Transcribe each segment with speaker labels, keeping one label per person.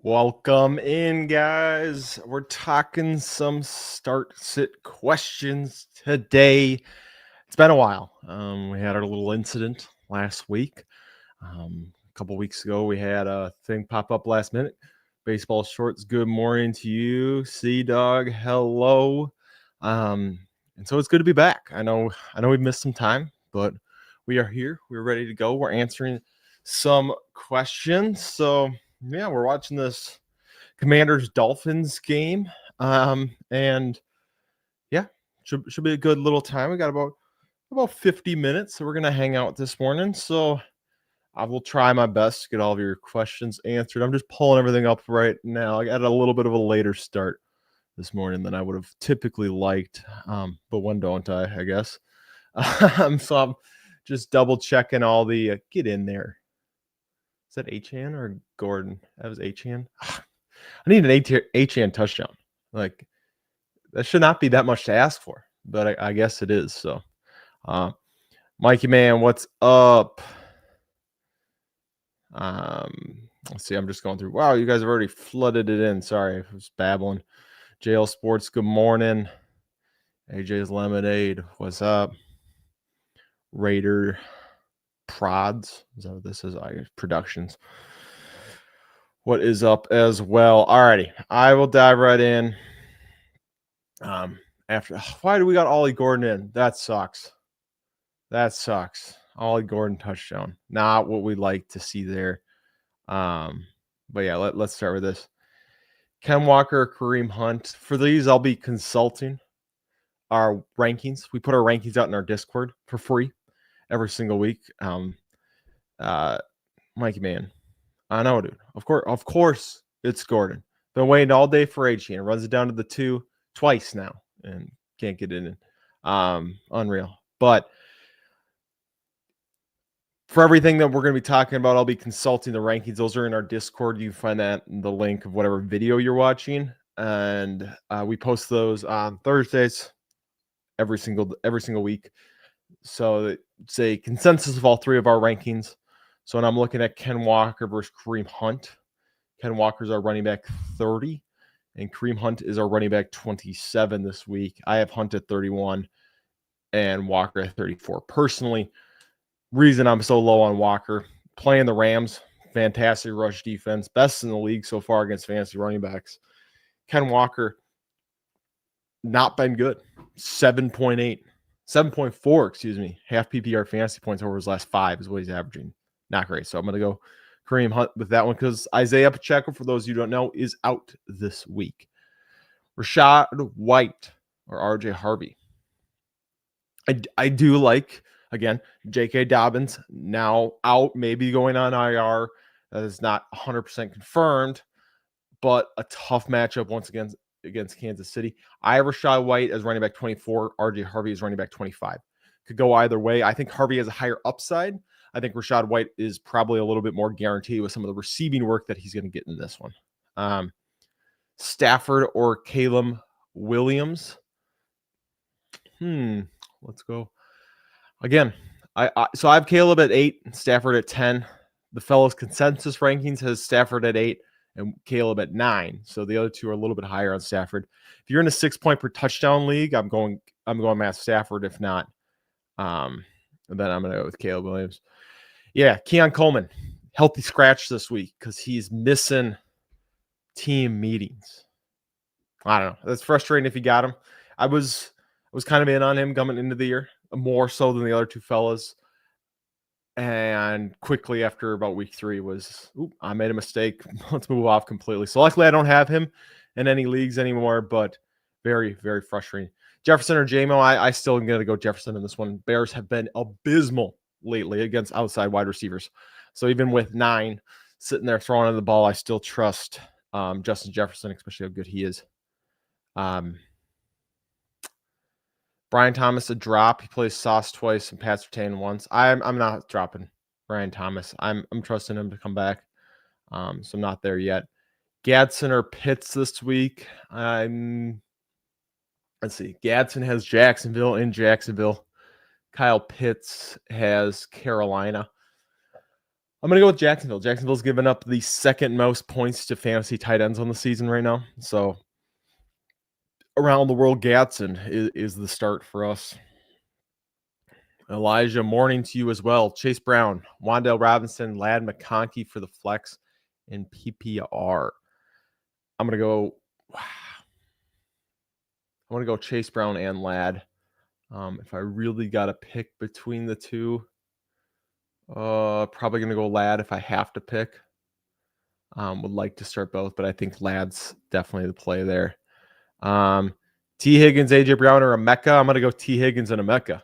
Speaker 1: Welcome in, guys. We're talking some start-sit questions today. It's been a while. We had our little incident last week. A couple weeks ago, we had a thing pop up last minute. Baseball shorts, good morning to you. Dog, hello. And so it's good to be back. I know we've missed some time, but we are here. We're ready to go. We're answering some questions. So yeah, we're watching this Commanders Dolphins game. And yeah, should be a good little time. We got about 50 minutes. So we're gonna hang out this morning. So I will try my best to get all of your questions answered. I'm just pulling everything up right now. I got a little bit of a later start this morning than I would have typically liked. But when don't I guess. So I'm just double checking all the get in there. Is that Achan or Gordon? That was Achan. I need an Achan touchdown. Like, that should not be that much to ask for, but I guess it is. So, Mikey Man, what's up? Let's see. I'm just going through. Wow, you guys have already flooded it in. Sorry, I was babbling. JL Sports, good morning. AJ's Lemonade, what's up? Raider Prods, is that what this is? Productions. What is up as well? Alrighty, I will dive right in. Why do we got Ollie Gordon in? That sucks. Ollie Gordon touchdown. Not what we'd like to see there. But yeah, let's start with this. Ken Walker, Kareem Hunt. For these, I'll be consulting our rankings. We put our rankings out in our Discord for free every single week. Mikey Man. I know, dude. Of course, it's Gordon. Been waiting all day for Achan. Runs it down to the 2 twice now and can't get it in. Unreal. But for everything that we're going to be talking about, I'll be consulting the rankings. Those are in our Discord. You can find that in the link of whatever video you're watching. And we post those on Thursdays every single week. So it's a consensus of all three of our rankings. So when I'm looking at Ken Walker versus Kareem Hunt, Ken Walker's our running back 30, and Kareem Hunt is our running back 27 this week. I have Hunt at 31 and Walker at 34. Personally, reason I'm so low on Walker, playing the Rams, fantastic rush defense, best in the league so far against fantasy running backs. Ken Walker, not been good. 7.4, half PPR fantasy points over his last 5 is what he's averaging. Not great. So I'm going to go Kareem Hunt with that one because Isaiah Pacheco, for those of you who don't know, is out this week. Rashad White or RJ Harvey. I do like, again, J.K. Dobbins now out, maybe going on IR. That is not 100% confirmed, but a tough matchup once again against Kansas City. I have Rashad White as running back 24. RJ Harvey is running back 25. Could go either way. I think Harvey has a higher upside. I think Rashad White is probably a little bit more guaranteed with some of the receiving work that he's going to get in this one. Stafford or Caleb Williams. Let's go. Again, so I have Caleb at 8, Stafford at 10. The fellows consensus rankings has Stafford at 8 and Caleb at 9. So the other two are a little bit higher on Stafford. If you're in a 6-point per touchdown league, I'm going Matt Stafford. If not, then I'm going to go with Caleb Williams. Yeah, Keon Coleman, healthy scratch this week because he's missing team meetings. I don't know. That's frustrating if you got him. I was kind of in on him coming into the year, more so than the other two fellas. And quickly after about week 3 I made a mistake. Let's move off completely. So luckily I don't have him in any leagues anymore, but very, very frustrating. Jefferson or JMO, I still am going to go Jefferson in this one. Bears have been abysmal lately against outside wide receivers. So even with 9 sitting there throwing on the ball, I still trust Justin Jefferson, especially how good he is. Brian Thomas, a drop. He plays Sauce twice and Pat Surtain once. I'm not dropping Brian Thomas. I'm trusting him to come back. So I'm not there yet. Gadsden or Pitts this week. Let's see. Gadsden has Jacksonville in Jacksonville. Kyle Pitts has Carolina. I'm going to go with Jacksonville. Jacksonville's given up the second most points to fantasy tight ends on the season right now. So around the world, Gatson is the start for us. Elijah, morning to you as well. Chase Brown, Wan'Dale Robinson, Ladd McConkey for the flex in PPR. I'm going to go Chase Brown and Ladd. If I really got to pick between the two, probably going to go Ladd if I have to pick. Would like to start both, but I think Ladd's definitely the play there. T. Higgins, AJ Brown, or Emeka. I'm going to go T. Higgins and Emeka.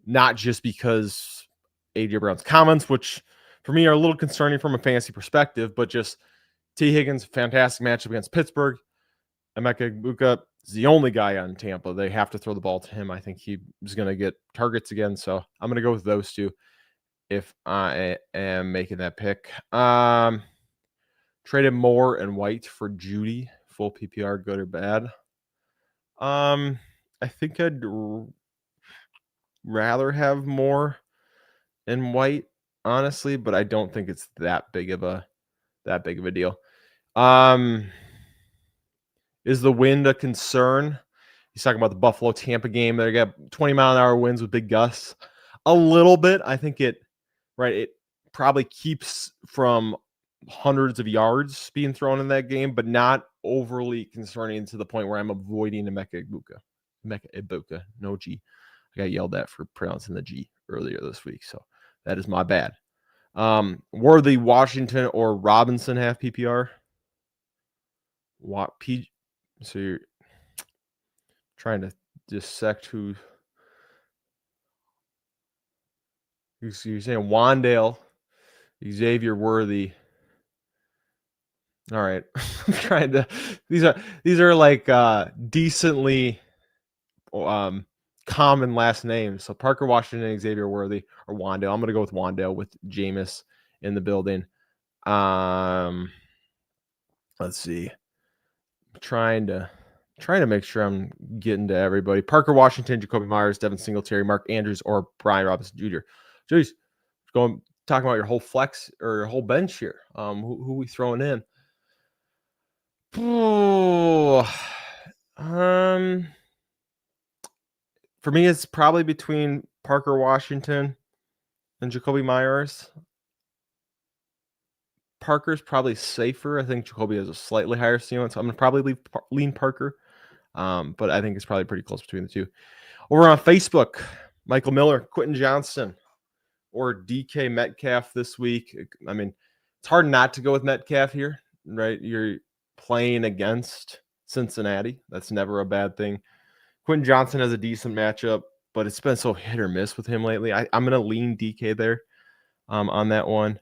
Speaker 1: Not just because AJ Brown's comments, which for me are a little concerning from a fantasy perspective, but just T. Higgins, fantastic matchup against Pittsburgh. Emeka Egbuka is the only guy on Tampa. They have to throw the ball to him. I think he's going to get targets again. So I'm going to go with those two if I am making that pick. Traded Moore and White for Judy. Full PPR, good or bad? I think I'd rather have Moore and White, honestly, but I don't think it's that big of a deal. Is the wind a concern? He's talking about the Buffalo Tampa game. They got 20-mile-an-hour winds with big gusts. A little bit. I think it probably keeps from hundreds of yards being thrown in that game, but not overly concerning to the point where I'm avoiding Emeka Egbuka. No G. I got yelled at for pronouncing the G earlier this week, so that is my bad. Worthy, Washington, or Robinson have PPR? So you're trying to dissect who. You're saying Wan'Dale, Xavier Worthy. All right. I'm trying to. These are like decently common last names. So Parker Washington, Xavier Worthy, or Wan'Dale. I'm gonna go with Wan'Dale with Jameis in the building. Let's see. Trying to make sure I'm getting to everybody. Parker Washington, Jacoby Myers, Devin Singletary, Mark Andrews, or Brian Robinson Jr. Jeez, talking about your whole flex or your whole bench here. Who we throwing in? For me, it's probably between Parker Washington and Jacoby Myers. Parker's probably safer. I think Jacoby has a slightly higher ceiling, so I'm going to probably lean Parker. But I think it's probably pretty close between the two. Over on Facebook, Michael Miller, Quentin Johnston, or DK Metcalf this week. I mean, it's hard not to go with Metcalf here, right? You're playing against Cincinnati. That's never a bad thing. Quentin Johnston has a decent matchup, but it's been so hit or miss with him lately. I'm going to lean DK there on that one.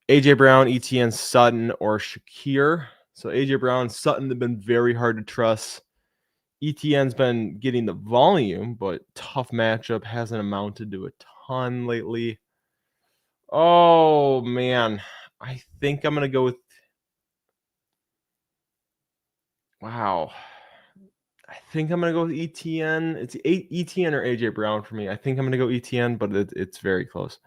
Speaker 1: AJ Brown, ETN, Sutton, or Shakir. So AJ Brown, Sutton have been very hard to trust. ETN's been getting the volume, but tough matchup, hasn't amounted to a ton lately. Oh, man. I think I'm going to go with... Wow. I think I'm going to go with ETN. It's ETN or AJ Brown for me. I think I'm going to go ETN, but it's very close.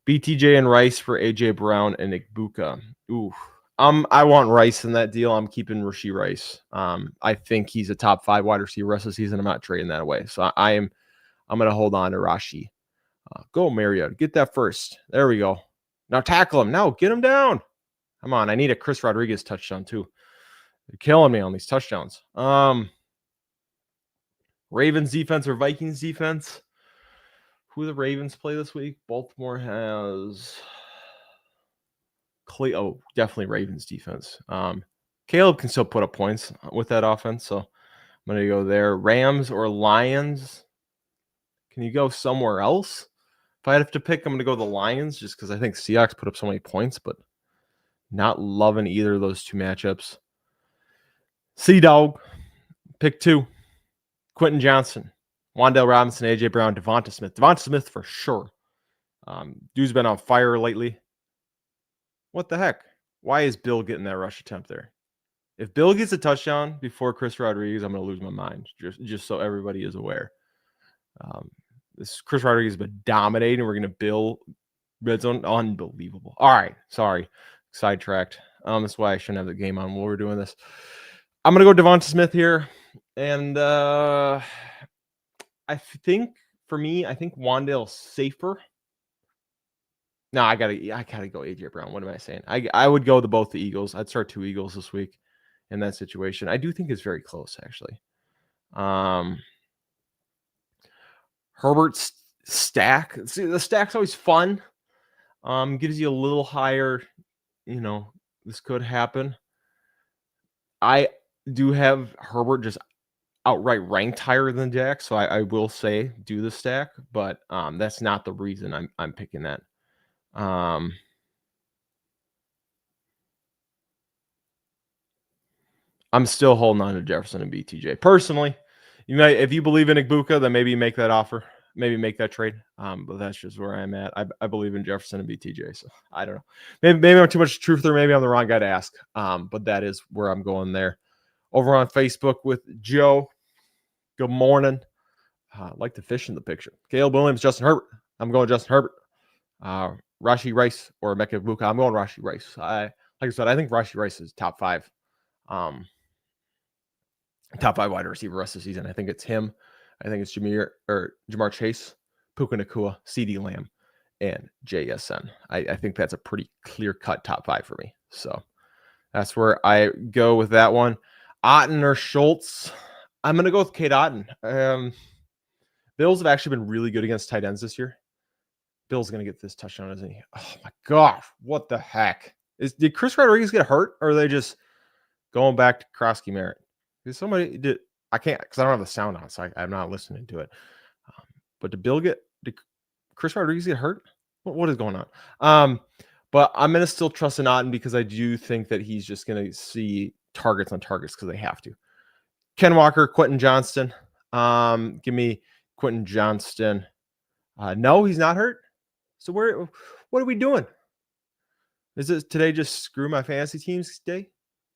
Speaker 1: BTJ and Rice for AJ Brown and Egbuka. Ooh. I want Rice in that deal. I'm keeping Rashee Rice. I think he's a top 5 wide receiver rest of the season. I'm not trading that away. So I'm going to hold on to Rashee. Go Mariota. Get that first. There we go. Now tackle him. No, get him down. Come on. I need a Chris Rodriguez touchdown too. They're killing me on these touchdowns. Ravens defense or Vikings defense? Who the Ravens play this week? Baltimore has definitely Ravens defense. Caleb can still put up points with that offense, so I'm going to go there. Rams or Lions? Can you go somewhere else? If I have to pick, I'm going to go the Lions just because I think Seahawks put up so many points, but not loving either of those two matchups. Dog, pick 2. Quentin Johnston, Wan'Dale Robinson, AJ Brown, Devonta Smith. Devonta Smith for sure. Dude's been on fire lately. What the heck? Why is Bill getting that rush attempt there? If Bill gets a touchdown before Chris Rodriguez, I'm going to lose my mind, just so everybody is aware. This Chris Rodriguez has been dominating. We're going to Red zone, unbelievable. All right, sorry, sidetracked. That's why I shouldn't have the game on while we're doing this. I'm gonna go Devonta Smith here, and I think for me, I think Wandale's safer. No, I gotta go AJ Brown. What am I saying? I would go both the Eagles. I'd start 2 Eagles this week in that situation. I do think it's very close, actually. Herbert's stack. See, the stack's always fun. Gives you a little higher, this could happen. I do have Herbert just outright ranked higher than Jack, so I will say do the stack, but that's not the reason I'm picking that. I'm still holding on to Jefferson and BTJ. Personally, you might, if you believe in Igbuka, then maybe make that offer, maybe make that trade. But that's just where I'm at. I believe in Jefferson and BTJ, so I don't know. Maybe I'm too much truth, or maybe I'm the wrong guy to ask. But that is where I'm going there. Over on Facebook with Joe. Good morning. Like to fish in the picture. Caleb Williams, Justin Herbert. I'm going Justin Herbert. Rashi Rice or Emeka Egbuka. I'm going Rashi Rice. Like I said, I think Rashi Rice is top 5. Top 5 wide receiver rest of the season. I think it's him. I think it's Jamar Chase, Puka Nacua, CeeDee Lamb, and JSN. I think that's a pretty clear-cut top 5 for me. So that's where I go with that one. Otten or Schultz? I'm going to go with Cade Otten. Bills have actually been really good against tight ends this year. Bill's going to get this touchdown, isn't he? Oh, my gosh. What the heck? Did Chris Rodriguez get hurt, or are they just going back to Krosky Merritt? Because somebody did. I can't, because I don't have the sound on, so I'm not listening to it. But did Chris Rodriguez get hurt? What is going on? But I'm going to still trust in Otten because I do think that he's just going to see targets on targets because they have to. Ken Walker, Quentin Johnston. Give me Quentin Johnston. No, he's not hurt. So what are we doing? Is it today just screw my fantasy teams day?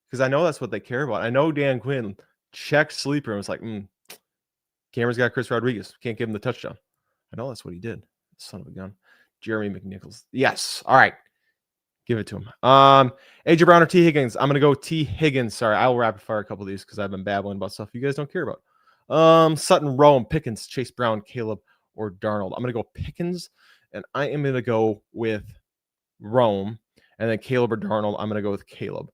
Speaker 1: Because I know that's what they care about. I know Dan Quinn checked sleeper and was like, Cameron's got Chris Rodriguez. Can't give him the touchdown. I know that's what he did. Son of a gun. Jeremy McNichols. Yes. All right. Give it to him. AJ Brown or T. Higgins? I'm going to go T. Higgins. Sorry, I'll rapid fire a couple of these because I've been babbling about stuff you guys don't care about. Sutton, Rome, Pickens, Chase Brown, Caleb, or Darnold. I'm going to go Pickens, and I am going to go with Rome. And then Caleb or Darnold, I'm going to go with Caleb.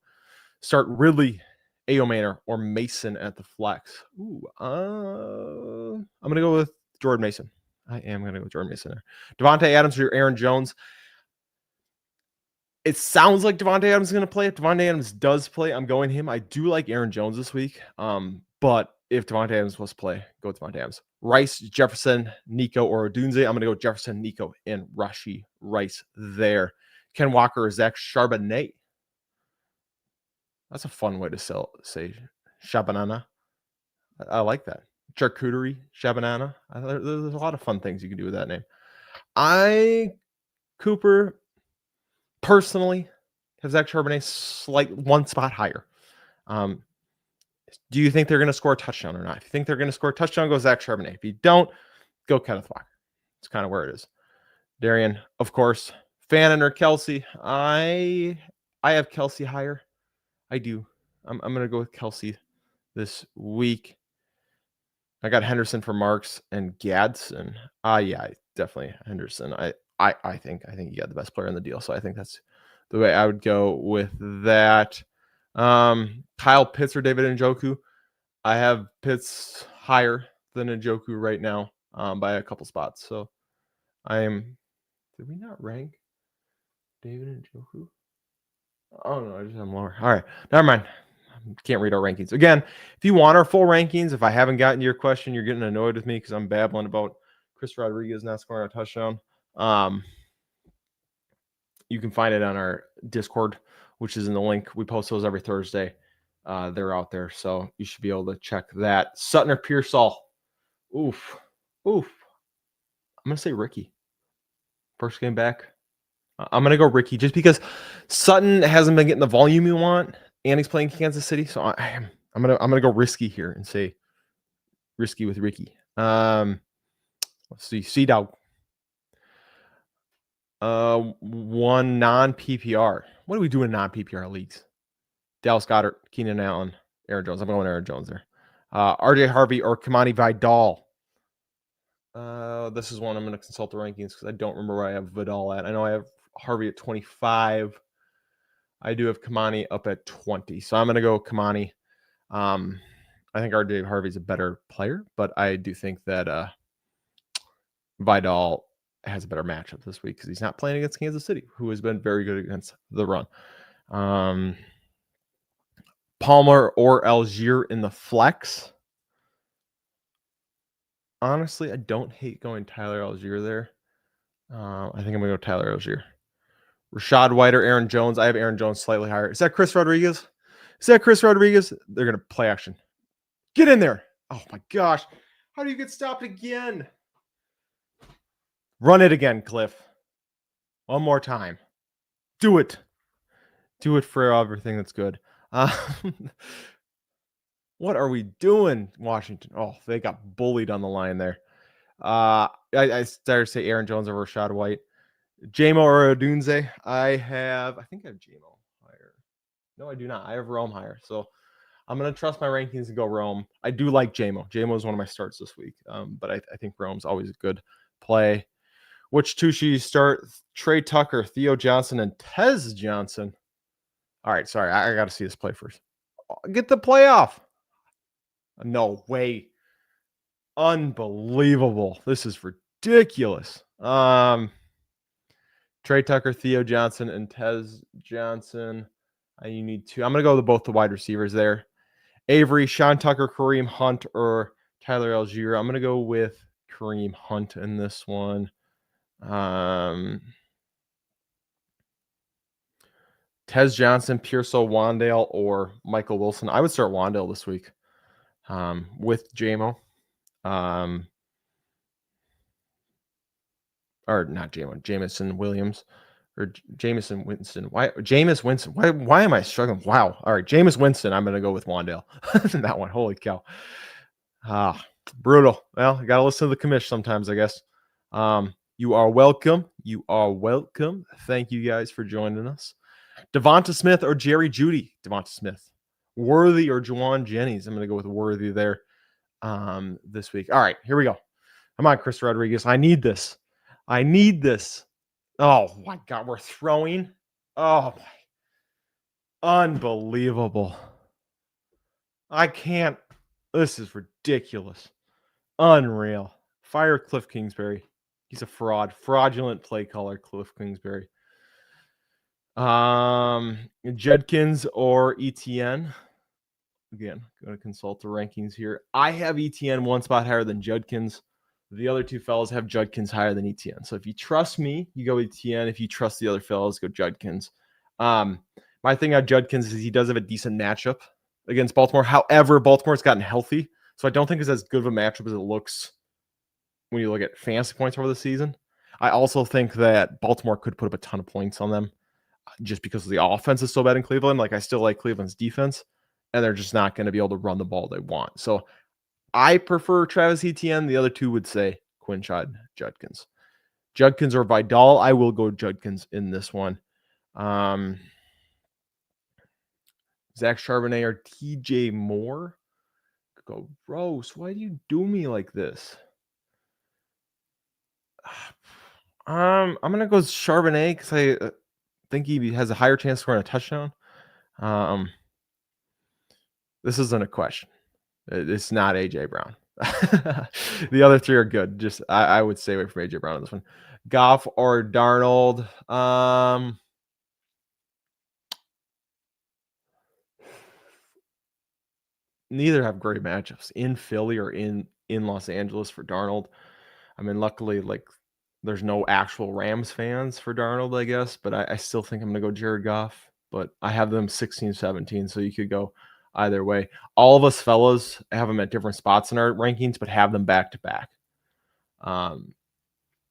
Speaker 1: Start Ridley, Ayo Manor, or Mason at the flex. I'm going to go with Jordan Mason. I am going to go with Jordan Mason there. Devontae Adams or Aaron Jones. It sounds like Devontae Adams is going to play. If Devontae Adams does play, I'm going him. I do like Aaron Jones this week. But if Devontae Adams was play, go with Devontae Adams. Rice, Jefferson, Nico, or Odunze. I'm going to go Jefferson, Nico, and Rashi Rice there. Ken Walker or Zach Charbonnet. That's a fun way to say Shabanana. I like that. Charcuterie, Shabanana. There's a lot of fun things you can do with that name. Cooper, personally, have Zach Charbonnet one spot higher. Do you think they're going to score a touchdown or not? If you think they're going to score a touchdown, go Zach Charbonnet. If you don't, go Kenneth Walker. It's kind of where it is. Darian, of course. Fannin or Kelsey? I have Kelsey higher. I do. I'm going to go with Kelsey this week. I got Henderson for Marks and Gadsden. Yeah, definitely Henderson. I think you got the best player in the deal, so I think that's the way I would go with that. Kyle Pitts or David Njoku. I have Pitts higher than Njoku right now by a couple spots. So did we not rank David Njoku? Oh, no, I just have him lower. All right, never mind. Can't read our rankings. Again, if you want our full rankings, if I haven't gotten to your question, you're getting annoyed with me because I'm babbling about Chris Rodriguez not scoring a touchdown. You can find it on our Discord, which is in the link. We post those every Thursday. They're out there, so you should be able to check that. Sutton or Pearsall? Oof. I'm going to say Ricky. First game back. I'm going to go Ricky just because Sutton hasn't been getting the volume you want, and he's playing Kansas City, so I'm gonna go risky here and say risky with Ricky. Let's see, Sea Dog. One non-PPR. What do we do in non-PPR leagues? Dallas Goedert, Keenan Allen, Aaron Jones. I'm going Aaron Jones there. RJ Harvey or Kamani Vidal. This is one I'm going to consult the rankings because I don't remember where I have Vidal at. I know I have Harvey at 25. I do have Kamani up at 20. So I'm going to go Kamani. I think RJ Harvey's a better player, but I do think that Vidal has a better matchup this week because he's not playing against Kansas City, who has been very good against the run. Palmer or Algier in the flex. Honestly, I don't hate going Tyler Algier there. I think I'm going to go Tyler Algier. Rashad White or Aaron Jones. I have Aaron Jones slightly higher. Is that Chris Rodriguez? They're going to play action. Get in there. Oh, my gosh. How do you get stopped again? Run it again, Cliff. One more time. Do it. Do it for everything that's good. What are we doing, Washington? Oh, they got bullied on the line there. I started to say Aaron Jones over Rashad White. Jamo or Odunze. I think I have Jamo higher. No, I do not. I have Rome higher. So I'm going to trust my rankings and go Rome. I do like Jamo. Jamo is one of my starts this week. But I think Rome's always a good play. Which two should you start? Trey Tucker, Theo Johnson, and Tez Johnson. All right, sorry. I got to see this play first. Get the playoff. No way. Unbelievable. This is ridiculous. Trey Tucker, Theo Johnson, and Tez Johnson. You need two. I'm going to go with both the wide receivers there. Avery, Sean Tucker, Kareem Hunt, or Tyler Algier. I'm going to go with Kareem Hunt in this one. Tez Johnson, Pearso Wandale, or Michael Wilson. I would start Wandale this week with Jamo. Or not Jamo, Jamison Williams. Or Jamison Winston. Jameis Winston? Why am I struggling? Wow. All right, Jameis Winston. I'm going to go with Wandale. That one. Holy cow. Brutal. Well, I got to listen to the commish sometimes, I guess. You are welcome. You are welcome. Thank you guys for joining us. Devonta Smith or Jerry Jeudy? Devonta Smith. Worthy or Juwan Jennings? I'm going to go with Worthy there this week. All right, here we go. Come on, Chris Rodriguez. I need this. Oh, my God. We're throwing. Oh, my. Unbelievable. I can't. This is ridiculous. Unreal. Fire Cliff Kingsbury. He's a fraud. Fraudulent play caller, Cliff Kingsbury. Judkins or ETN. Again, going to consult the rankings here. I have ETN one spot higher than Judkins. The other two fellas have Judkins higher than ETN. So if you trust me, you go ETN. If you trust the other fellas, go Judkins. My thing on Judkins is he does have a decent matchup against Baltimore. However, Baltimore's gotten healthy. So I don't think it's as good of a matchup as it looks when you look at fantasy points over the season. I also think that Baltimore could put up a ton of points on them just because the offense is so bad in Cleveland. Like, I still like Cleveland's defense, and they're just not going to be able to run the ball they want. So I prefer Travis Etienne. The other two would say Quinshad Judkins. Judkins or Vidal, I will go Judkins in this one. Zach Charbonnet or TJ Moore? Go, Rose, why do you do me like this? I'm going to go with Charbonnet because I think he has a higher chance of scoring a touchdown. This isn't a question. It's not A.J. Brown. The other three are good. Just I would stay away from A.J. Brown on this one. Goff or Darnold? Neither have great matchups in Philly or in Los Angeles for Darnold. I mean, luckily, like, there's no actual Rams fans for Darnold, I guess, but I still think I'm going to go Jared Goff. But I have them 16-17, so you could go either way. All of us fellas have them at different spots in our rankings, but have them back to back.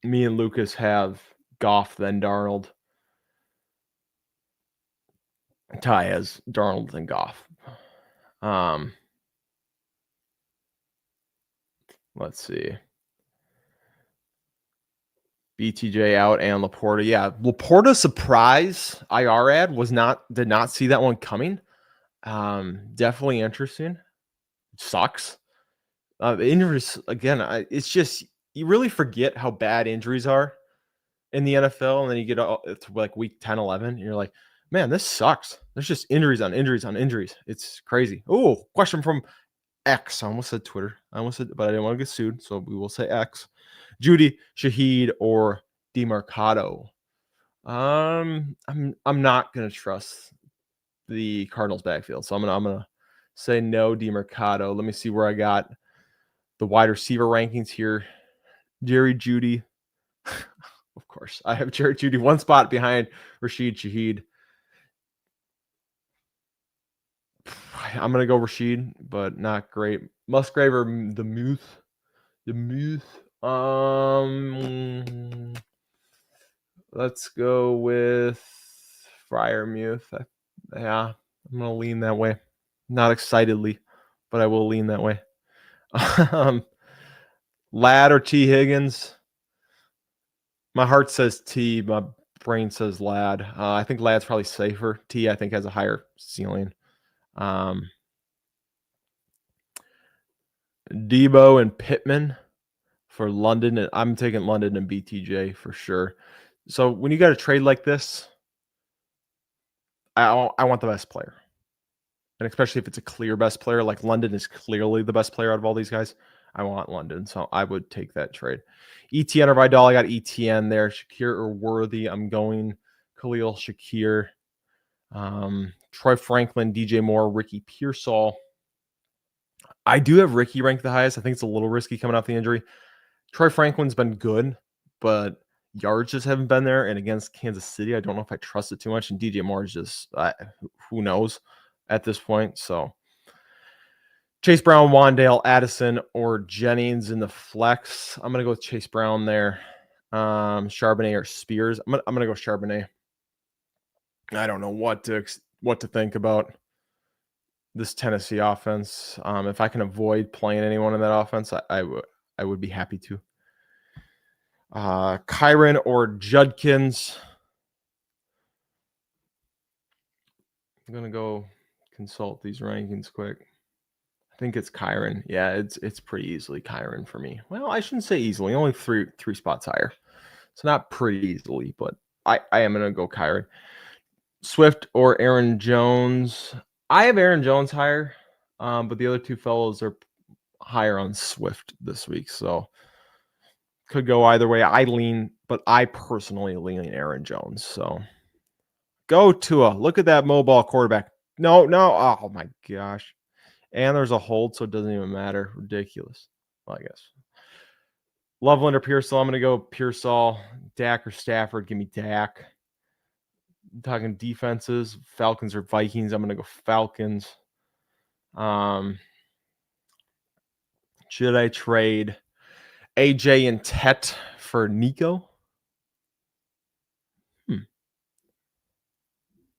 Speaker 1: Me and Lucas have Goff, then Darnold. Ty has Darnold, then Goff. Let's see. BTJ out and Laporta. Yeah, Laporta surprise IR ad did not see that one coming. Definitely interesting. Sucks. Injuries again. It's just you really forget how bad injuries are in the NFL, and then you get to like week 10, 11, and you're like, man, this sucks. There's just injuries on injuries on injuries. It's crazy. Oh, question from X. I almost said Twitter. But I didn't want to get sued, so we will say X. Judy, Shaheed, or DeMarcado. I'm not gonna trust the Cardinals backfield, so I'm gonna say no DeMarcado. Let me see where I got the wide receiver rankings here. Jerry Judy. Of course, I have Jerry Judy one spot behind Rashid Shaheed. I'm gonna go Rashid, but not great. Musgrave or the Muth. The Muth. Let's go with Freiermuth. Yeah, I'm gonna lean that way. Not excitedly, but I will lean that way. Ladd or T. Higgins? My heart says T. My brain says Ladd. I think Ladd's probably safer. T, I think, has a higher ceiling. Debo and Pittman for London. I'm taking London and BTJ for sure. So when you got a trade like this, I want the best player. And especially if it's a clear best player, like London is clearly the best player out of all these guys. I want London, so I would take that trade. ETN or Vidal, I got ETN there. Shakir or Worthy, I'm going Khalil Shakir. Troy Franklin, DJ Moore, Ricky Pearsall. I do have Ricky ranked the highest. I think it's a little risky coming off the injury. Troy Franklin's been good, but yards just haven't been there. And against Kansas City, I don't know if I trust it too much. And DJ Moore is just, who knows at this point. So Chase Brown, Wandale, Addison, or Jennings in the flex. I'm going to go with Chase Brown there. Charbonnet or Spears. I'm going to go Charbonnet. I don't know what to think about this Tennessee offense. If I can avoid playing anyone in that offense, I would be happy to. Kyron or Judkins. I'm going to go consult these rankings quick. I think it's Kyron. Yeah, it's pretty easily Kyron for me. Well, I shouldn't say easily. Only three spots higher. So not pretty easily, but I am going to go Kyron. Swift or Aaron Jones. I have Aaron Jones higher, but the other two fellows are higher on Swift this week. So could go either way. I personally lean Aaron Jones. So go Tua. Look at that mobile quarterback. No. Oh my gosh. And there's a hold, so it doesn't even matter. Ridiculous. Well, I guess. Loveland or Pearsall. I'm going to go Pearsall. Dak or Stafford. Give me Dak. I'm talking defenses. Falcons or Vikings. I'm going to go Falcons. Should I trade AJ and Tet for Nico?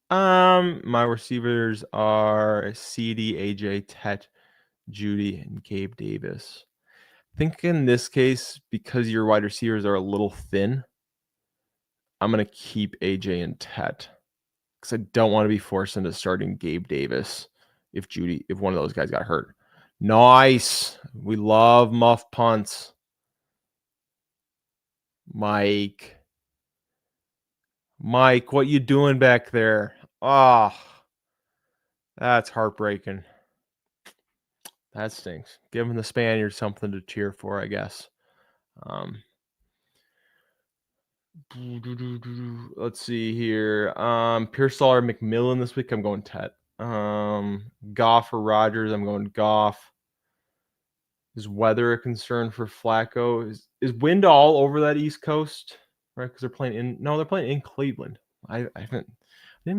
Speaker 1: My receivers are CD, AJ, Tet, Judy, and Gabe Davis. I think in this case, because your wide receivers are a little thin, I'm going to keep AJ and Tet because I don't want to be forced into starting Gabe Davis if one of those guys got hurt. Nice. We love muff punts. Mike, what you doing back there? Oh, that's heartbreaking. That stinks. Giving the Spaniards something to cheer for, I guess. Let's see here. Pearsall or McMillan this week. I'm going Tet. Goff or Rodgers. I'm going Goff. Is weather a concern for Flacco? Is wind all over that East Coast? Right, because they're playing in Cleveland. I haven't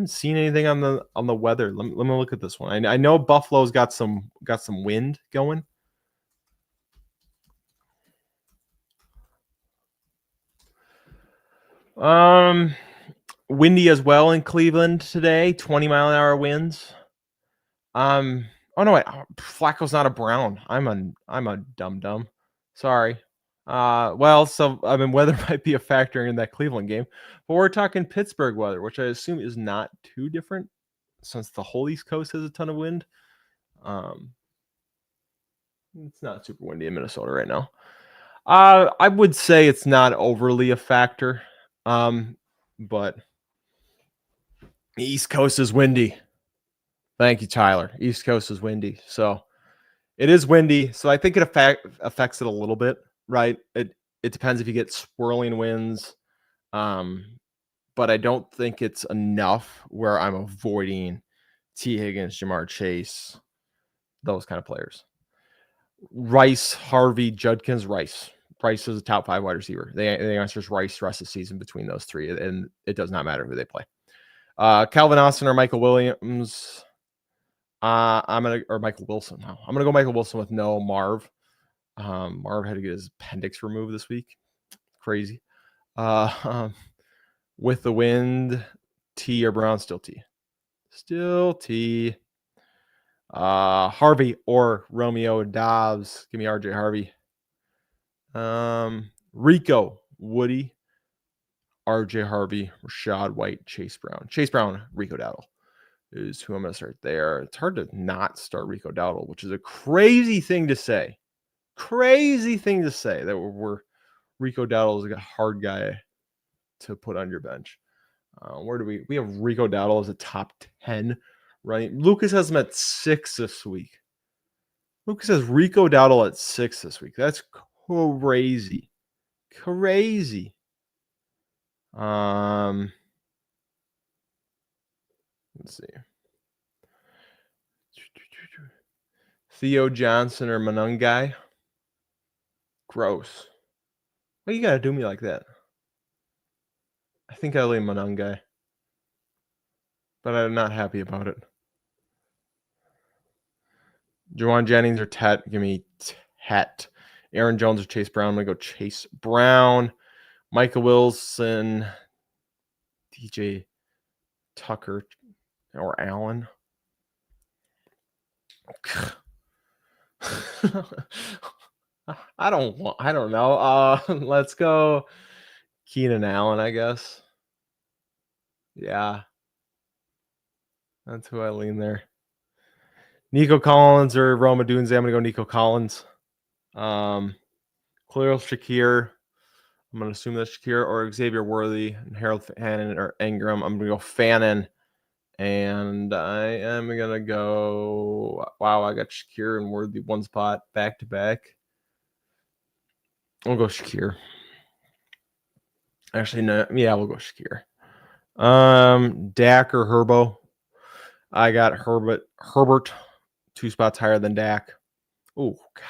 Speaker 1: seen anything on the weather. Let me look at this one. I know Buffalo's got some wind going. Windy as well in Cleveland today. 20-mile-an-hour winds. Oh no, Flacco's not a Brown. I'm a dum-dum. Sorry. So I mean, weather might be a factor in that Cleveland game, but we're talking Pittsburgh weather, which I assume is not too different since the whole East Coast has a ton of wind. Um, it's not super windy in Minnesota right now. I would say it's not overly a factor, but East Coast is windy. Thank you, Tyler. East Coast is windy, so it is windy. So I think it affects it a little bit, right? It depends if you get swirling winds, but I don't think it's enough where I'm avoiding T. Higgins, Jamar Chase, those kind of players. Rice, Harvey, Judkins, Rice. Rice is a top 5 wide receiver. The answer is Rice rest of the season between those three, and it does not matter who they play. Calvin Austin or Michael Williams. Or Michael Wilson. No, I'm gonna go Michael Wilson with no Marv. Marv had to get his appendix removed this week. Crazy. With the wind, T or Brown, still T. Still T. Harvey or Romeo Dobbs. Give me RJ Harvey. Rico, Woody, RJ Harvey, Rashad White, Chase Brown. Chase Brown, Rico Dowdle is who I'm going to start there. It's hard to not start Rico Dowdle, which is a crazy thing to say. Crazy thing to say that we're Rico Dowdle is a hard guy to put on your bench. Where do we have Rico Dowdle as a top 10 running? Lucas has him at 6 this week. Lucas has Rico Dowdle at 6 this week. That's crazy. Crazy. Let's see. Theo Johnson or Monungai. Gross. Why you gotta do me like that? I think I leave Monungai, but I'm not happy about it. Juwan Jennings or Tet? Give me Tet. Aaron Jones or Chase Brown? I'm gonna go Chase Brown. Michael Wilson, DJ Tucker, or Allen. I don't know. Let's go Keenan Allen, I guess. Yeah. That's who I lean there. Nico Collins or Roma Dunze. I'm gonna go Nico Collins. Khalil Shakir. I'm gonna assume that's Shakir or Xavier Worthy and Harold Fannin or Ingram. I'm gonna go Fannin. And I am gonna go. Wow, I got Shakir and Worthy one spot back to back. I'll go Shakir. Actually, no. Yeah, we'll go Shakir. Dak or Herbo. I got Herbert 2 spots higher than Dak. Oh, God.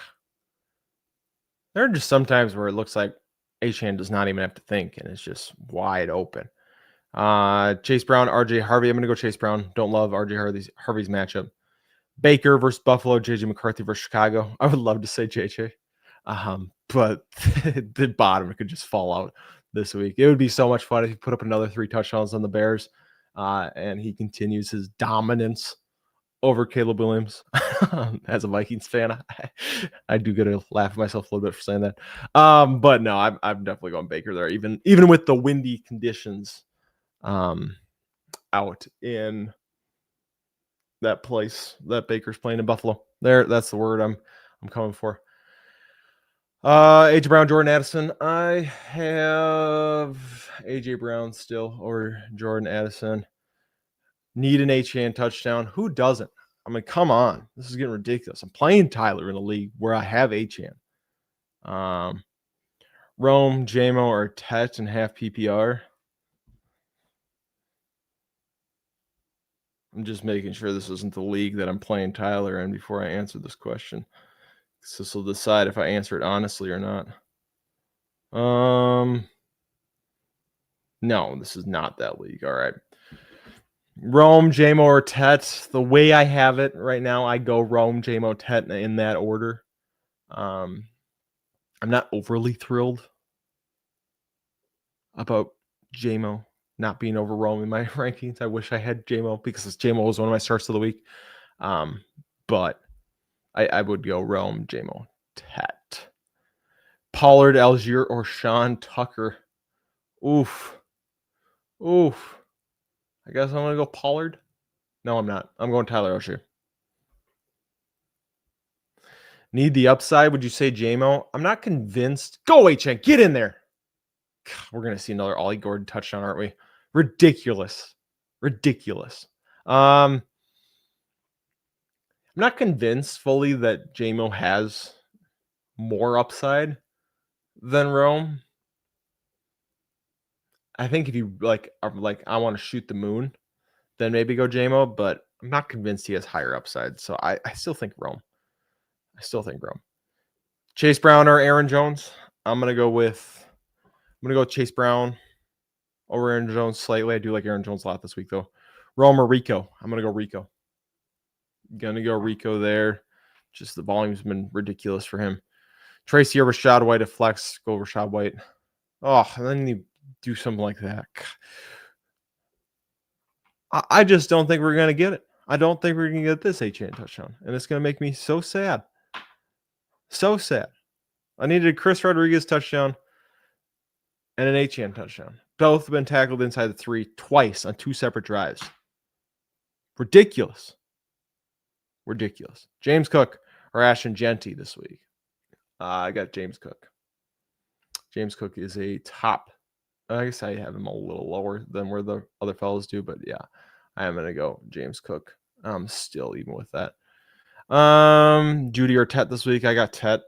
Speaker 1: There are just sometimes where it looks like Achane does not even have to think, and it's just wide open. Chase Brown, RJ Harvey. I'm going to go Chase Brown. Don't love RJ Harvey's matchup. Baker versus Buffalo, JJ McCarthy versus Chicago. I would love to say JJ, but the bottom could just fall out this week. It would be so much fun if he put up another 3 touchdowns on the Bears, and he continues his dominance over Caleb Williams. As a Vikings fan, I do get to laugh at myself a little bit for saying that. But no, I'm definitely going Baker there, even with the windy conditions out in that place that Baker's playing in Buffalo. That's the word I'm coming for. AJ Brown, Jordan Addison. I have AJ Brown still over Jordan Addison. Need an Achane touchdown. Who doesn't? I mean, come on. This is getting ridiculous. I'm playing Tyler in a league where I have Achane. Rome, JMO, or Tet and half PPR. I'm just making sure this isn't the league that I'm playing Tyler in before I answer this question. So this will decide if I answer it honestly or not. No, this is not that league. All right. Rome, JMO, or Tet. The way I have it right now, I go Rome, JMO, Tet in that order. I'm not overly thrilled about JMO not being over Rome in my rankings. I wish I had JMO because JMO was one of my starts of the week. But I would go Rome, JMO, Tet. Pollard, Algier, or Sean Tucker. Oof. I guess I'm going to go Pollard. No, I'm not. I'm going Tyler Algier. Need the upside. Would you say JMO? I'm not convinced. Go, HN. Get in there. God, we're going to see another Ollie Gordon touchdown, aren't we? Ridiculous. I'm not convinced fully that JMO has more upside than Rome. I think if you are like, I want to shoot the moon, then maybe go JMO, but I'm not convinced he has higher upside. So I still think Rome. Chase Brown or Aaron Jones? I'm gonna go with Chase Brown over Aaron Jones slightly. I do like Aaron Jones a lot this week though. Rome or Rico? I'm gonna go Rico. There. Just the volume's been ridiculous for him. Tracy or Rashad White at flex. Go Rashad White. Oh, and then you do something like that. I just don't think we're gonna get it. I don't think we're gonna get this HN touchdown, and it's gonna make me so sad. So sad. I needed a Chris Rodriguez touchdown and an HN touchdown. Both have been tackled inside the 3 twice on 2 separate drives. Ridiculous. James Cook or Ashton Genty this week. I got James Cook. James Cook is a top. I guess I have him a little lower than where the other fellows do, but yeah, I am going to go James Cook. Still even with that. Judy or Tet this week. I got Tet.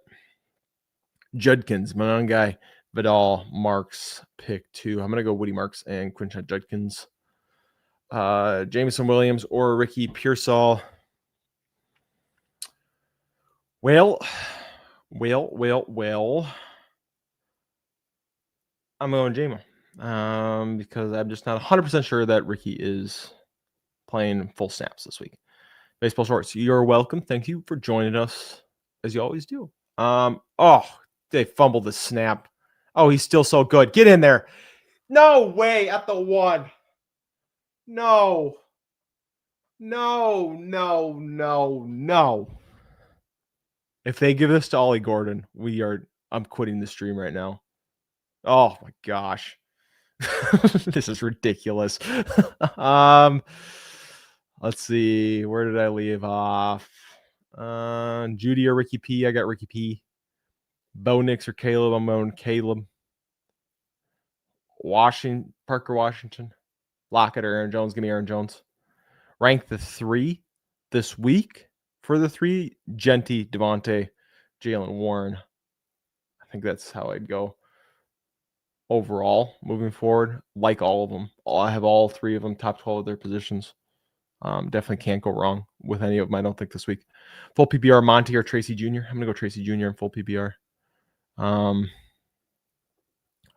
Speaker 1: Judkins, my own guy. Vidal, Marks, pick 2. I'm going to go Woody Marks and Quinton Judkins. Jameson Williams or Ricky Pearsall. Well. I'm going JMO. Because I'm just not 100% sure that Ricky is playing full snaps this week. Baseball Shorts, you're welcome. Thank you for joining us, as you always do. They fumbled the snap. Oh, he's still so good. Get in there. No way at the 1. No. If they give this to Ollie Gordon, I'm quitting the stream right now. Oh my gosh. This is ridiculous. Let's see. Where did I leave off? Judy or Ricky P. I got Ricky P. Bo Nix or Caleb. I'm going Caleb. Parker Washington. Lockett or Aaron Jones. Give me Aaron Jones. Rank the 3 this week for the 3. Genty, Devontae, Jalen Warren. I think that's how I'd go overall moving forward. Like all of them. I have all 3 of them top 12 of their positions. Definitely can't go wrong with any of them, I don't think, this week. Full PPR, Monty or Tracy Jr. I'm going to go Tracy Jr. in full PPR.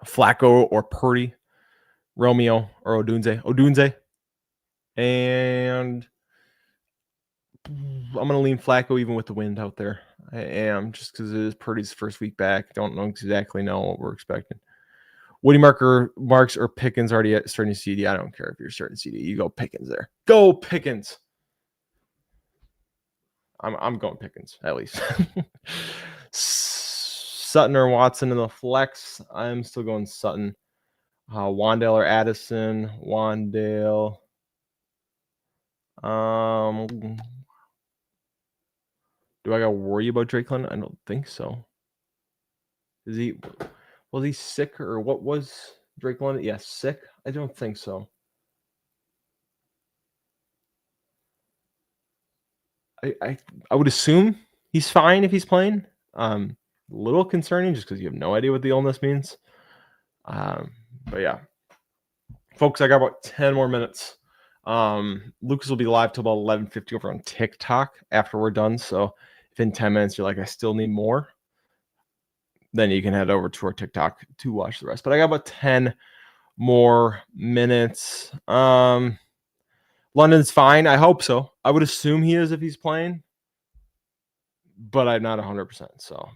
Speaker 1: Flacco or Purdy. Romeo or Odunze. And I'm going to lean Flacco even with the wind out there. I am, just because it is Purdy's first week back. Don't exactly know what we're expecting. Woody Marks or Pickens already starting CD. I don't care if you're starting CD. You go Pickens there. Go Pickens. I'm going Pickens, at least. Sutton or Watson in the flex. I'm still going Sutton. Wandale or Addison. Wandale. Do I got to worry about Drake London? I don't think so. Was he sick or what was Drake London? Yeah, sick? I don't think so. I would assume he's fine if he's playing. A little concerning just because you have no idea what the illness means. But yeah. Folks, I got about 10 more minutes. Lucas will be live till about 11:50 over on TikTok after we're done. So if in 10 minutes you're like, I still need more, then you can head over to our TikTok to watch the rest. But I got about 10 more minutes. London's fine. I hope so. I would assume he is if he's playing, but I'm not 100%. So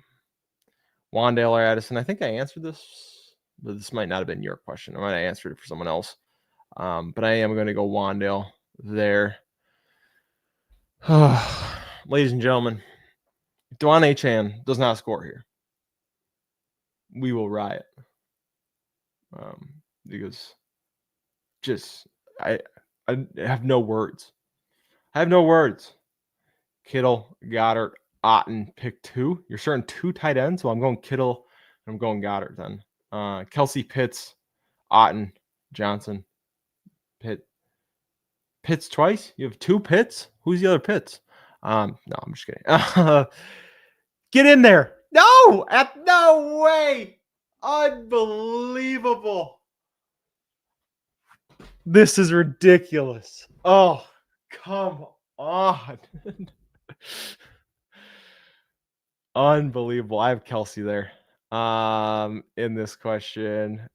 Speaker 1: Wandale or Addison. I think I answered this, but this might not have been your question. I might have answered it for someone else. But I am going to go Wandale there. Ladies and gentlemen, Dwan Achan does not score here. we will riot. Because just I have no words. I have no words. Kittle, Goddard, Otten, pick 2. You're starting 2 tight ends. Well, I'm going Kittle and I'm going Goddard then. Kelsey, Pitts, Otten, Johnson, Pitts twice. You have 2 Pitts. Who's the other Pitts? No, I'm just kidding. Get in there. No, no way. Unbelievable. This is ridiculous. Oh, come on. Unbelievable. I have Kelsey there. In this question.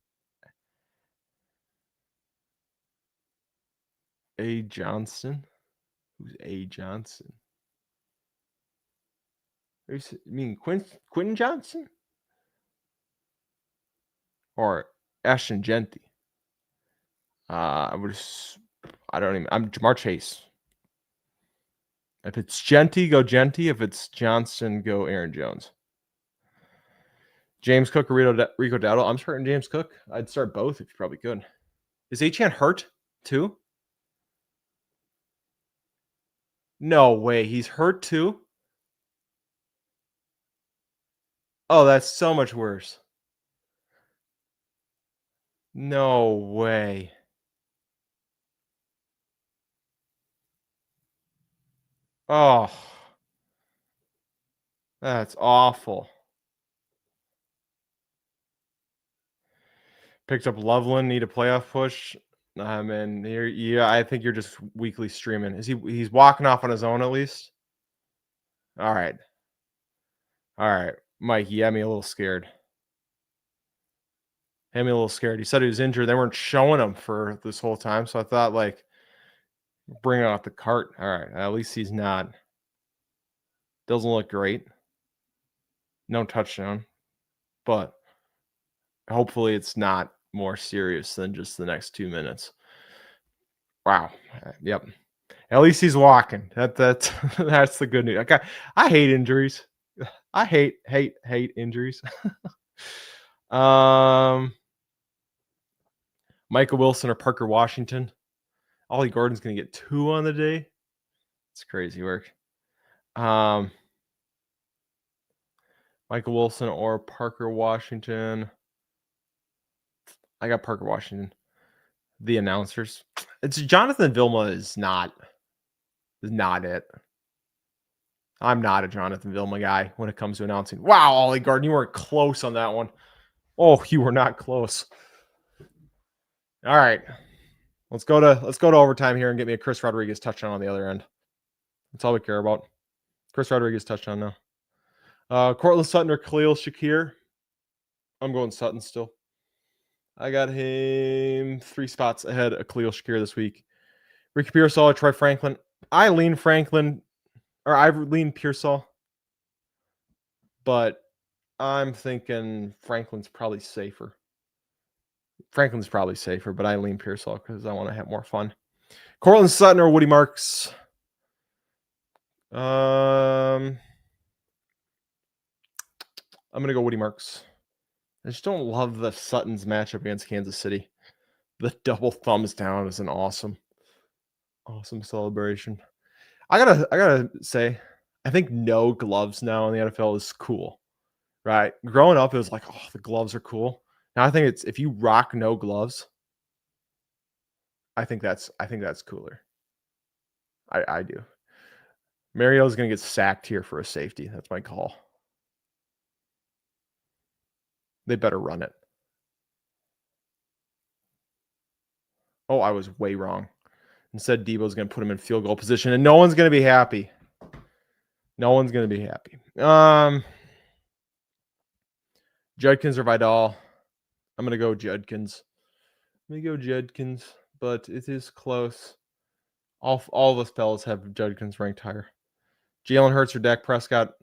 Speaker 1: A. Johnston? Who's A. Johnson? You mean Quentin Johnson? Or Ashton Genty? I don't even. I'm Jamar Chase. If it's Genty, go Genty. If it's Johnston, go Aaron Jones. James Cook or Rico Dowdle. I'm starting James Cook. I'd start both if you probably could. Is Achane hurt too? No way. He's hurt too? Oh, that's so much worse. No way. Oh, that's awful. Picked up Loveland, need a playoff push. And yeah, I think you're just weekly streaming. He's walking off on his own at least? All right. Mike, you had me a little scared. He said he was injured. They weren't showing him for this whole time. So I thought, like, bring it off the cart. All right. At least he's not. Doesn't look great. No touchdown. But hopefully it's not more serious than just the next 2 minutes. Wow. Yep. At least he's walking. That's that's the good news. Okay. I hate injuries. I hate injuries. Michael Wilson or Parker Washington. Ollie Gordon's going to get 2 on the day. It's crazy work. Michael Wilson or Parker Washington. I got Parker Washington. The announcers. It's Jonathan Vilma is not it. I'm not a Jonathan Vilma guy when it comes to announcing. Wow, Ollie Gordon, you weren't close on that one. Oh, you were not close. All right. Let's go to overtime here and get me a Chris Rodriguez touchdown on the other end. That's all we care about. Chris Rodriguez touchdown now. Cortland Sutton or Khalil Shakir. I'm going Sutton still. I got him 3 spots ahead of Khalil Shakir this week. Ricky Pearsall or Troy Franklin. I lean Pearsall, but I'm thinking Franklin's probably safer. But I lean Pearsall because I want to have more fun. Cortland Sutton or Woody Marks. I'm going to go Woody Marks. I just don't love the Sutton's matchup against Kansas City. The double thumbs down is an awesome celebration. I gotta say, I think no gloves now in the NFL is cool, right? Growing up, it was like, oh, the gloves are cool. Now I think it's if you rock no gloves, I think that's cooler. I do. Mario's gonna get sacked here for a safety. That's my call. They better run it. Oh, I was way wrong. Instead, Debo's going to put him in field goal position, and no one's going to be happy. Judkins or Vidal? I'm going to go Judkins. But it is close. All of us fellas have Judkins ranked higher. Jalen Hurts or Dak Prescott?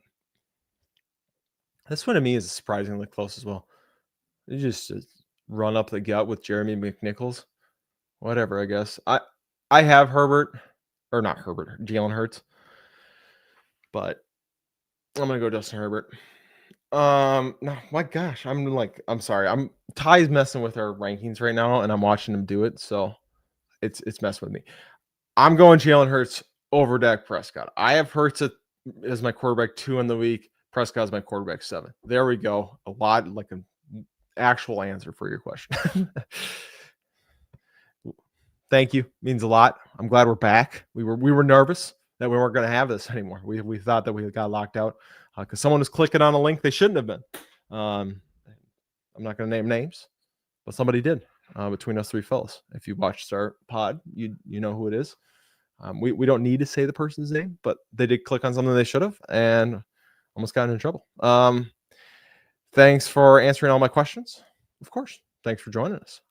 Speaker 1: This one to me is surprisingly close as well. You just run up the gut with Jeremy McNichols. Whatever, I guess. I have Jalen Hurts. But I'm going to go Justin Herbert. No, my gosh, I'm sorry. Ty's messing with our rankings right now, and I'm watching him do it, so it's messing with me. I'm going Jalen Hurts over Dak Prescott. I have Hurts as my quarterback 2 in the week. Prescott is my quarterback 7. There we go. A lot like an actual answer for your question. Thank you. Means a lot. I'm glad we're back. We were nervous that we weren't going to have this anymore. We thought that we got locked out because someone was clicking on a link they shouldn't have been. I'm not going to name names, but somebody did between us three fellas. If you watched our pod, you know who it is. We don't need to say the person's name, but they did click on something they should have and almost got in trouble. Thanks for answering all my questions. Of course. Thanks for joining us.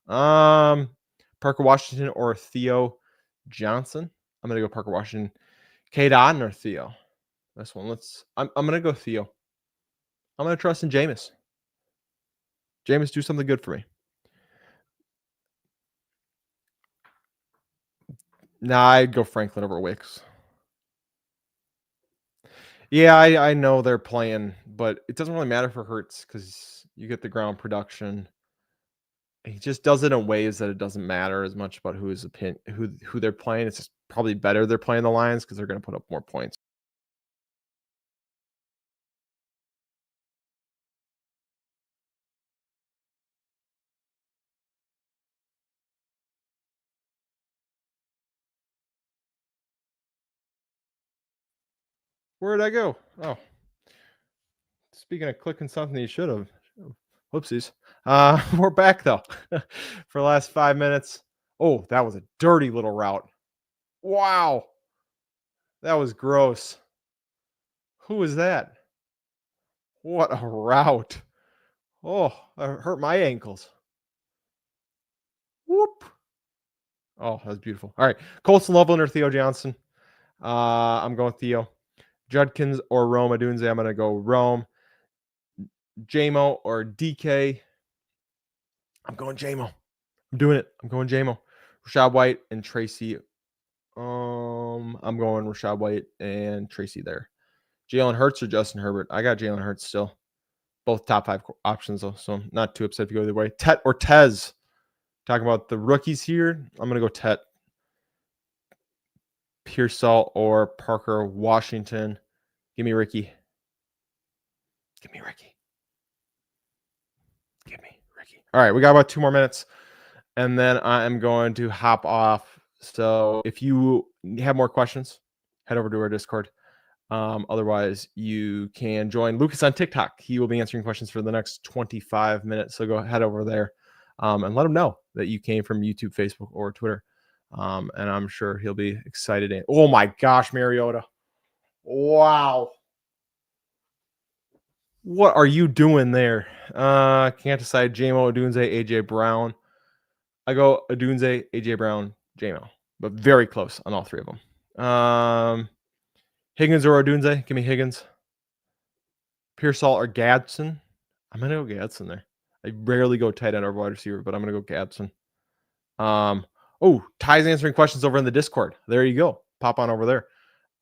Speaker 1: Parker Washington or Theo Johnson? I'm going to go Parker Washington. Kate Otten or Theo? This one. I'm going to go Theo. I'm going to trust in Jameis. Jameis, do something good for me. Nah, I'd go Franklin over Wicks. Yeah, I know they're playing, but it doesn't really matter for Hurts because you get the ground production. He just does it in ways that it doesn't matter as much about who they're playing. It's just probably better they're playing the Lions because they're going to put up more points. Where did I go? Oh, speaking of clicking something you should have. Whoopsies. We're back though for the last 5 minutes. Oh, that was a dirty little route. Wow. That was gross. Who was that? What a route. Oh, that hurt my ankles. Whoop. Oh, that was beautiful. All right. Colson Loveland or Theo Johnson? I'm going Theo. Judkins or Rome Adunze? I'm going to go Rome. JMO or DK? I'm going JMO. I'm doing it. I'm going JMO. Rashad White and Tracy. I'm going Rashad White and Tracy there. Jalen Hurts or Justin Herbert? I got Jalen Hurts still. Both top 5 options though, so I'm not too upset if you go either way. Tet or Tez? Talking about the rookies here. I'm going to go Tet. Pearsall or Parker Washington? Give me Ricky. Give me Ricky. Give me Ricky. All right, we got about 2 more minutes, and then I am going to hop off. So if you have more questions, head over to our Discord. Otherwise, you can join Lucas on TikTok. He will be answering questions for the next 25 minutes. So go head over there and let him know that you came from YouTube, Facebook, or Twitter. And I'm sure he'll be excited. Oh my gosh, Mariota. Wow. What are you doing there? Can't decide. JMO, Adunze, AJ Brown. I go Adunze, AJ Brown, JMO, but very close on all 3 of them. Higgins or Adunze? Give me Higgins. Pearsall or Gadsden? I'm going to go Gadsden there. I rarely go tight end or wide receiver, but I'm going to go Gadsden. Ty's answering questions over in the Discord. There you go. Pop on over there.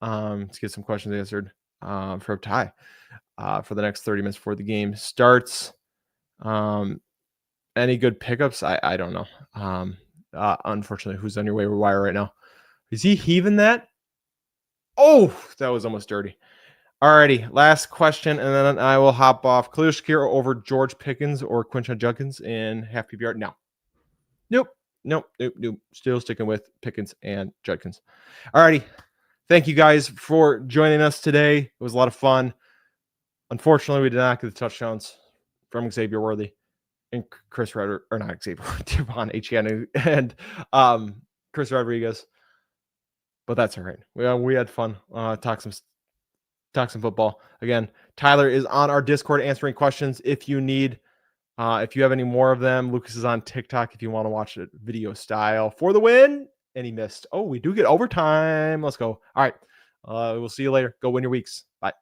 Speaker 1: Let's get some questions answered from Ty for the next 30 minutes before the game starts. Any good pickups? I don't know. Unfortunately, who's on your waiver wire right now? Is he heaving that? Oh, that was almost dirty. Alrighty, last question, and then I will hop off. Khalil Shakir over George Pickens or Quinton Judkins in half PPR? No. Nope. Still sticking with Pickens and Judkins. Alrighty. Thank you guys for joining us today. It was a lot of fun. Unfortunately, we did not get the touchdowns from Xavier Worthy and Chris Rodriguez, or not Xavier, Devon Etienne and Chris Rodriguez. But that's all right. We had fun. Talk some football. Again, Tyler is on our Discord answering questions if you need. If you have any more of them, Lucas is on TikTok if you want to watch it video style for the win. And he missed. Oh, we do get overtime. Let's go. All right. We'll see you later. Go win your weeks. Bye.